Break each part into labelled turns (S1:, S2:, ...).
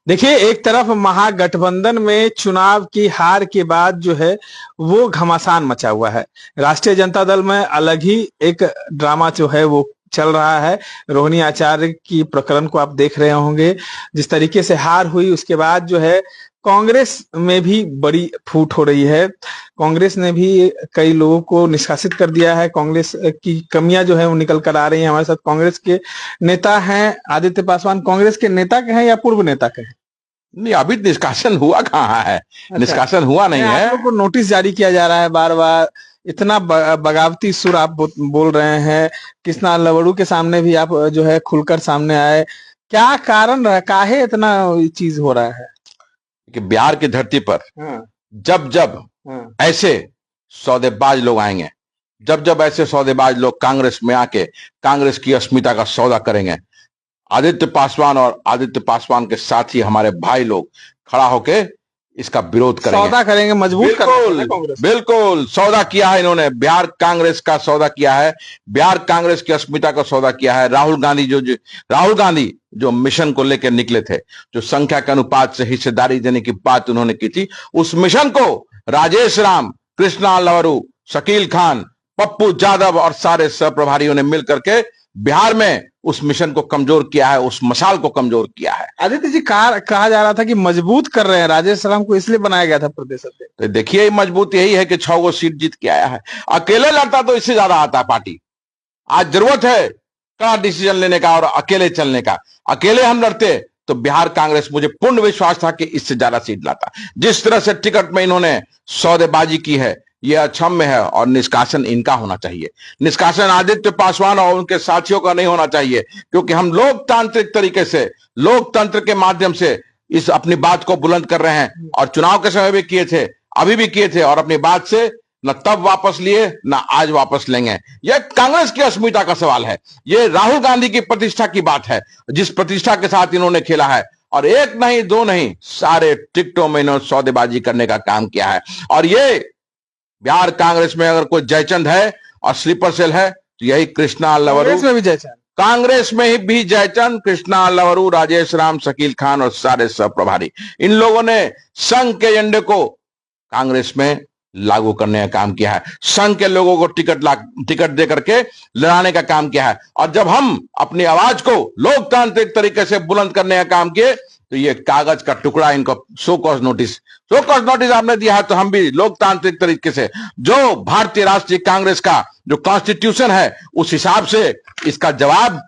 S1: देखिए, एक तरफ महागठबंधन में चुनाव की हार के बाद जो है वो घमासान मचा हुआ है। राष्ट्रीय जनता दल में अलग ही एक ड्रामा जो है वो चल रहा है। रोहिणी आचार्य की प्रकरण को आप देख रहे होंगे, जिस तरीके से हार हुई उसके बाद जो है कांग्रेस में भी बड़ी फूट हो रही है। कांग्रेस ने भी कई लोगों को निष्कासित कर दिया है। कांग्रेस की कमियां जो है वो निकल कर आ रही हैं। हमारे साथ कांग्रेस के नेता हैं आदित्य पासवान। कांग्रेस के नेता के हैं या पूर्व नेता के हैं?
S2: नहीं, अभी निष्कासन हुआ कहाँ है?
S1: अच्छा,
S2: निष्कासन हुआ नहीं
S1: आप
S2: है।
S1: लोग को नोटिस जारी किया जा रहा है बार बार। इतना बगावती सुर आप बोल रहे हैं। कृष्णा लवड़ू के सामने भी आप जो है खुलकर सामने आए। क्या कारण रहा, काहे इतना चीज हो रहा है?
S2: कि बिहार की धरती पर
S1: हाँ,
S2: जब जब
S1: हाँ,
S2: ऐसे सौदेबाज लोग आएंगे, जब जब ऐसे सौदेबाज लोग कांग्रेस में आके कांग्रेस की अस्मिता का सौदा करेंगे, आदित्य पासवान और आदित्य पासवान के साथ ही हमारे भाई लोग खड़ा होके इसका विरोध करेंगे,
S1: सौदा करेंगे, मजबूत करेंगे कांग्रेस।
S2: बिल्कुल सौदा किया है इन्होंने। बिहार कांग्रेस का सौदा किया है, बिहार कांग्रेस की अस्मिता का सौदा किया है। राहुल गांधी जो मिशन को लेकर निकले थे, जो संख्या के अनुपात से हिस्सेदारी देने की बात उन्होंने की थी, उस मिशन को राजेश राम, कृष्णा लवरू, शकील खान, पप्पू यादव और सारे सहप्रभारियों ने मिलकर के बिहार में उस मिशन को कमजोर किया है, उस मशाल को कमजोर किया है।
S1: आदित्य जी, कहा जा रहा था कि मजबूत कर रहे हैं राजेश राम को, इसलिए बनाया गया था प्रदेश अध्यक्ष।
S2: तो देखिए, मजबूत यही है कि 6 सीट जीत के आया है। अकेले लड़ता तो इससे ज्यादा आता है पार्टी। आज जरूरत है कड़ा डिसीजन लेने का और अकेले चलने का। अकेले हम लड़ते तो बिहार कांग्रेस, मुझे पूर्ण विश्वास था कि इससे ज्यादा सीट लाता। जिस तरह से टिकट में इन्होंने सौदेबाजी की है, यह अक्षम्य है और निष्कासन इनका होना चाहिए। निष्कासन आदित्य पासवान और उनके साथियों का नहीं होना चाहिए, क्योंकि हम लोकतांत्रिक तरीके से, लोकतंत्र के माध्यम से इस अपनी बात को बुलंद कर रहे हैं और चुनाव के समय भी किए थे, अभी भी किए थे, और अपनी बात से न तब वापस लिए न आज वापस लेंगे। यह कांग्रेस की अस्मिता का सवाल है। यह राहुल गांधी की प्रतिष्ठा की बात है, जिस प्रतिष्ठा के साथ इन्होंने खेला है। और एक नहीं, दो नहीं, सारे टिकटों में इन्होंने सौदेबाजी करने का काम किया है। और ये बिहार कांग्रेस में अगर कोई जयचंद है और स्लीपर सेल है तो यही कृष्णा लवरू।
S1: कांग्रेस में भी जयचंद,
S2: कांग्रेस में ही भी जयचंद, कृष्णा लवरू, राजेश राम, शकील खान और सारे सहप्रभारी, इन लोगों ने संघ के एजेंडे को कांग्रेस में लागू करने का काम किया है। संघ के लोगों को टिकट दे करके लड़ाने का काम किया है। और जब हम अपनी आवाज को लोकतांत्रिक तरीके से बुलंद करने का काम किए तो ये कागज का टुकड़ा इनको शो कॉज नोटिस आपने दिया है, तो हम भी लोकतांत्रिक तरीके से जो भारतीय राष्ट्रीय कांग्रेस का जो कॉन्स्टिट्यूशन है उस हिसाब से इसका जवाब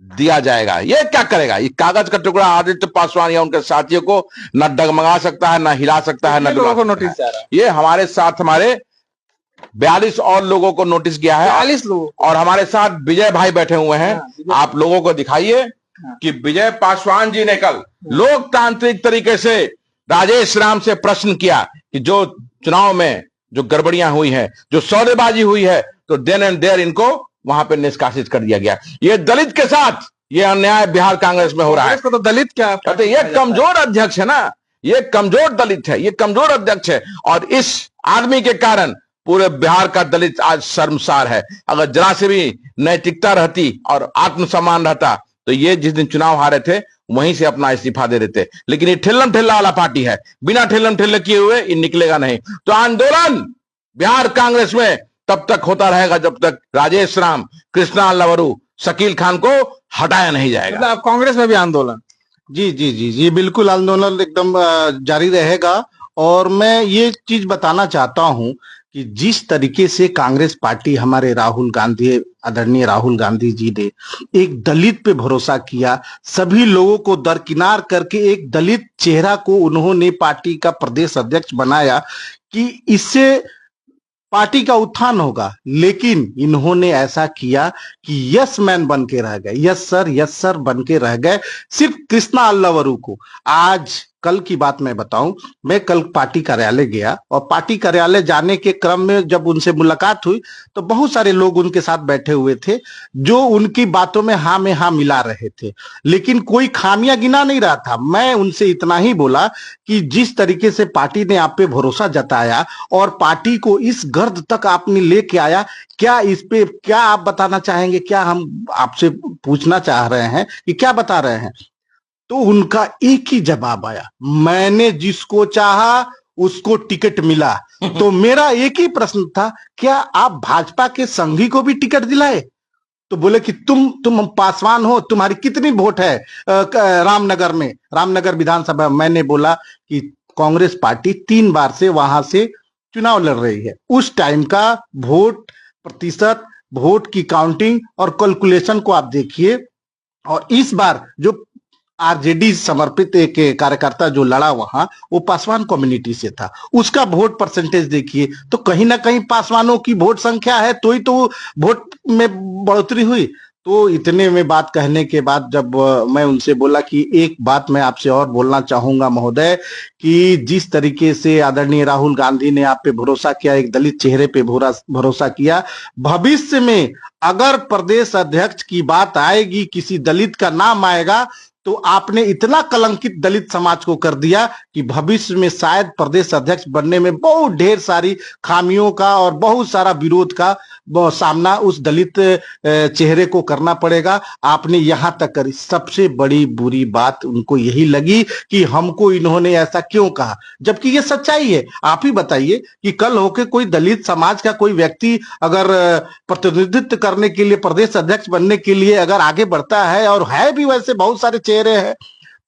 S2: दिया जाएगा। ये क्या करेगा? ये कागज का टुकड़ा आदित्य पासवान या उनके साथियों को न डगमगा सकता है, न हिला सकता है, न डुला सकता है।
S1: नोटिस जा रहा है।
S2: ये हमारे साथ हमारे 42 और लोगों को नोटिस गया है।
S1: 40 लोग,
S2: और हमारे साथ विजय भाई बैठे हुए हैं। आप लोगों को दिखाइए कि विजय पासवान जी ने कल लोकतांत्रिक तरीके से राजेश राम से प्रश्न किया कि जो चुनाव में जो गड़बड़ियां हुई है, जो सौदेबाजी हुई है, तो देन एंड देयर इनको वहां पे निष्कासित कर दिया गया। ये दलित के साथ ये अन्याय बिहार कांग्रेस में हो रहा है।
S1: तो दलित क्या
S2: कहते ये कमजोर अध्यक्ष है ना, ये कमजोर दलित है, ये कमजोर अध्यक्ष है। और इस आदमी के कारण पूरे बिहार का दलित आज शर्मसार है। अगर जरा से भी नैतिकता रहती और आत्मसम्मान रहता तो ये जिस दिन चुनाव हारे थे वहीं से अपना इस्तीफा दे देते। लेकिन ये ठेलम ठेला वाला पार्टी है, बिना ठेलम ठेले किए हुए ये निकलेगा नहीं। तो आंदोलन बिहार कांग्रेस में तब तक होता रहेगा जब तक राजेश राम, कृष्णा लवरू, शकील खान को हटाया नहीं जाएगा।
S1: मतलब कांग्रेस में भी आंदोलन?
S3: जी जी जी जी, बिल्कुल आंदोलन एकदम जारी रहेगा। और मैं ये चीज बताना चाहता हूं कि जिस तरीके से कांग्रेस पार्टी, हमारे राहुल गांधी, आदरणीय राहुल गांधी जी ने एक दलित पे भरोसा किया, सभी लोगों को दरकिनार करके एक दलित चेहरा को उन्होंने पार्टी का प्रदेश अध्यक्ष बनाया कि इससे पार्टी का उत्थान होगा। लेकिन इन्होंने ऐसा किया कि यस मैन बन के रह गए, यस सर बन के रह गए। सिर्फ कृष्णा अल्लावरू को, आज कल की बात मैं बताऊं, मैं कल पार्टी कार्यालय गया और पार्टी कार्यालय जाने के क्रम में जब उनसे मुलाकात हुई तो बहुत सारे लोग उनके साथ बैठे हुए थे जो उनकी बातों में हाँ मिला रहे थे, लेकिन कोई खामियां गिना नहीं रहा था। मैं उनसे इतना ही बोला कि जिस तरीके से पार्टी ने आप पे भरोसा जताया और पार्टी को इस गर्द तक आपने लेके आया, क्या इस पे क्या आप बताना चाहेंगे? क्या हम आपसे पूछना चाह रहे हैं कि क्या बता रहे हैं? तो उनका एक ही जवाब आया, मैंने जिसको चाहा उसको टिकट मिला। तो मेरा एक ही प्रश्न था, क्या आप भाजपा के संघी को भी टिकट दिलाए? तो बोले कि तुम पासवान हो, तुम्हारी कितनी वोट है रामनगर में, रामनगर विधानसभा। मैंने बोला कि कांग्रेस पार्टी 3 बार से वहां से चुनाव लड़ रही है, उस टाइम का वोट प्रतिशत, वोट की काउंटिंग और कैलकुलेशन को आप देखिए, और इस बार जो आरजेडी समर्पित एक कार्यकर्ता जो लड़ा वहां, वो पासवान कम्युनिटी से था, उसका वोट परसेंटेज देखिए, तो कहीं ना कहीं पासवानों की वोट संख्या है, तो ही तो वोट में बढ़ोतरी हुई। तो इतने में बात कहने के बाद जब मैं उनसे बोला कि एक बात मैं आपसे और बोलना चाहूंगा महोदय, कि जिस तरीके से आदरणीय राहुल गांधी ने आप पे भरोसा किया, एक दलित चेहरे पे भरोसा किया, भविष्य में अगर प्रदेश अध्यक्ष की बात आएगी, किसी दलित का नाम आएगा, तो आपने इतना कलंकित दलित समाज को कर दिया कि भविष्य में शायद प्रदेश अध्यक्ष बनने में बहुत ढेर सारी खामियों का और बहुत सारा विरोध का सामना उस दलित चेहरे को करना पड़ेगा। आपने यहां तक करी। सबसे बड़ी बुरी बात उनको यही लगी कि हमको इन्होंने ऐसा क्यों कहा, जबकि ये सच्चाई है। आप ही बताइए कि कल होके कोई दलित समाज का कोई व्यक्ति अगर प्रतिनिधित्व करने के लिए, प्रदेश अध्यक्ष बनने के लिए अगर आगे बढ़ता है, और है भी वैसे बहुत सारे चेहरे हैं,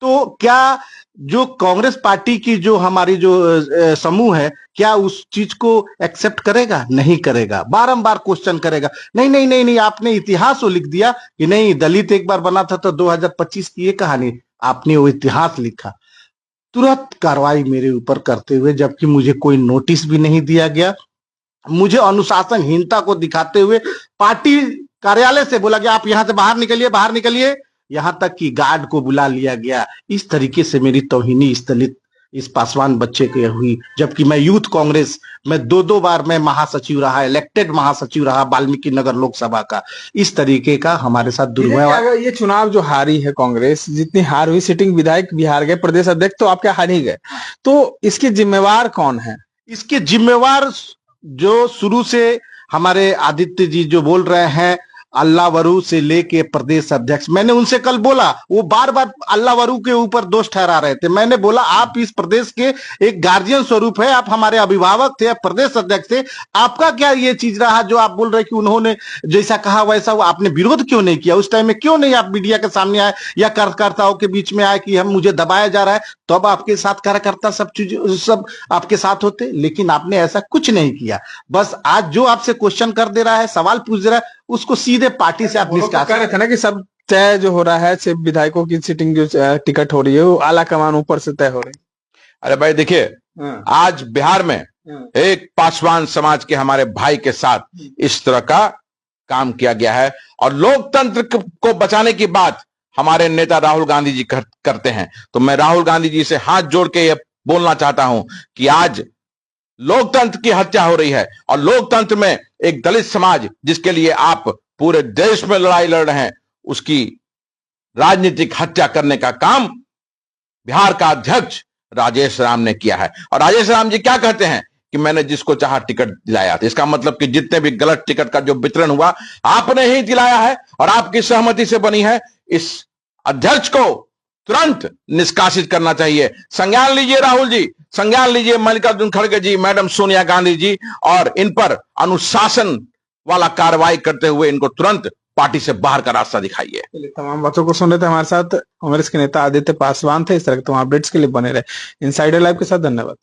S3: तो क्या जो कांग्रेस पार्टी की जो हमारी जो समूह है, क्या उस चीज को एक्सेप्ट करेगा? नहीं करेगा, बारंबार क्वेश्चन करेगा, नहीं नहीं नहीं नहीं, आपने इतिहास वो लिख दिया कि नहीं दलित एक बार बना था तो 2025 की ये कहानी, आपने वो इतिहास लिखा। तुरंत कार्रवाई मेरे ऊपर करते हुए, जबकि मुझे कोई नोटिस भी नहीं दिया गया, मुझे अनुशासनहीनता को दिखाते हुए पार्टी कार्यालय से बोला गया आप यहां से बाहर निकलिए, बाहर निकलिए, यहां तक कि गार्ड को बुला लिया गया। इस तरीके से मेरी तौहीनी इस दलित, इस पासवान बच्चे के हुई, जबकि मैं यूथ कांग्रेस में 2 बार मैं महासचिव रहा, इलेक्टेड महासचिव रहा वाल्मीकि नगर लोकसभा का। इस तरीके का हमारे साथ दुर्व्यवहार।
S1: ये चुनाव जो हारी है कांग्रेस, जितनी हार हुई, सिटिंग विधायक भी हार गए, प्रदेश अध्यक्ष तो आपके हार ही गए, तो इसके जिम्मेवार कौन है?
S3: इसके जिम्मेवार जो शुरू से हमारे आदित्य जी जो बोल रहे हैं, अल्लावरू से लेके प्रदेश अध्यक्ष, मैंने उनसे कल बोला, वो बार बार अल्लावरू के ऊपर दोष ठहरा रहे थे। मैंने बोला आप इस प्रदेश के एक गार्जियन स्वरूप है, आप हमारे अभिभावक थे, प्रदेश अध्यक्ष थे, आपका क्या ये चीज रहा जो आप बोल रहे कि उन्होंने जैसा कहा वैसा, वो आपने विरोध क्यों नहीं किया उस टाइम में? क्यों नहीं आप मीडिया के सामने आए या कार्यकर्ताओं के बीच में आए कि हम मुझे दबाया जा रहा है, तो अब आपके साथ कार्यकर्ता सब आपके साथ होते, लेकिन आपने ऐसा कुछ नहीं किया। बस आज जो आपसे क्वेश्चन कर दे रहा है, सवाल पूछ दे रहा है, उसको सीधे पार्टी से आप
S1: निष्कासित कर रहे थे ना कि सब तय जो हो रहा है, सिर्फ विधायकों की सीटिंग जो टिकट हो रही है वो आला कमान ऊपर से तय हो रही है।
S2: अरे भाई देखिए, आज बिहार में एक पासवान समाज के हमारे भाई के साथ इस तरह का काम किया गया है, और लोकतंत्र को बचाने की बात हमारे नेता राहुल गांधी जी करते हैं। तो मैं राहुल गांधी जी से हाथ जोड़ के ये बोलना चाहता हूं कि आज लोकतंत्र की हत्या हो रही है, और लोकतंत्र में एक दलित समाज जिसके लिए आप पूरे देश में लड़ाई लड़ रहे हैं, उसकी राजनीतिक हत्या करने का काम बिहार का अध्यक्ष राजेश राम ने किया है। और राजेश राम जी क्या कहते हैं कि मैंने जिसको चाहा टिकट दिलाया। तो इसका मतलब कि जितने भी गलत टिकट का जो वितरण हुआ आपने ही दिलाया है और आपकी सहमति से बनी है। इस अध्यक्ष को तुरंत निष्कासित करना चाहिए। संज्ञान लीजिए राहुल जी, संज्ञान लीजिए मल्लिकार्जुन खड़गे जी, मैडम सोनिया गांधी जी, और इन पर अनुशासन वाला कार्रवाई करते हुए इनको तुरंत पार्टी से बाहर का रास्ता दिखाइए।
S1: तमाम बातों को सुन रहे थे हमारे साथ कांग्रेस के नेता आदित्य पासवान थे। इस तरह के तमाम अपडेट्स के लिए बने रहे इनसाइडर लाइव के साथ। धन्यवाद।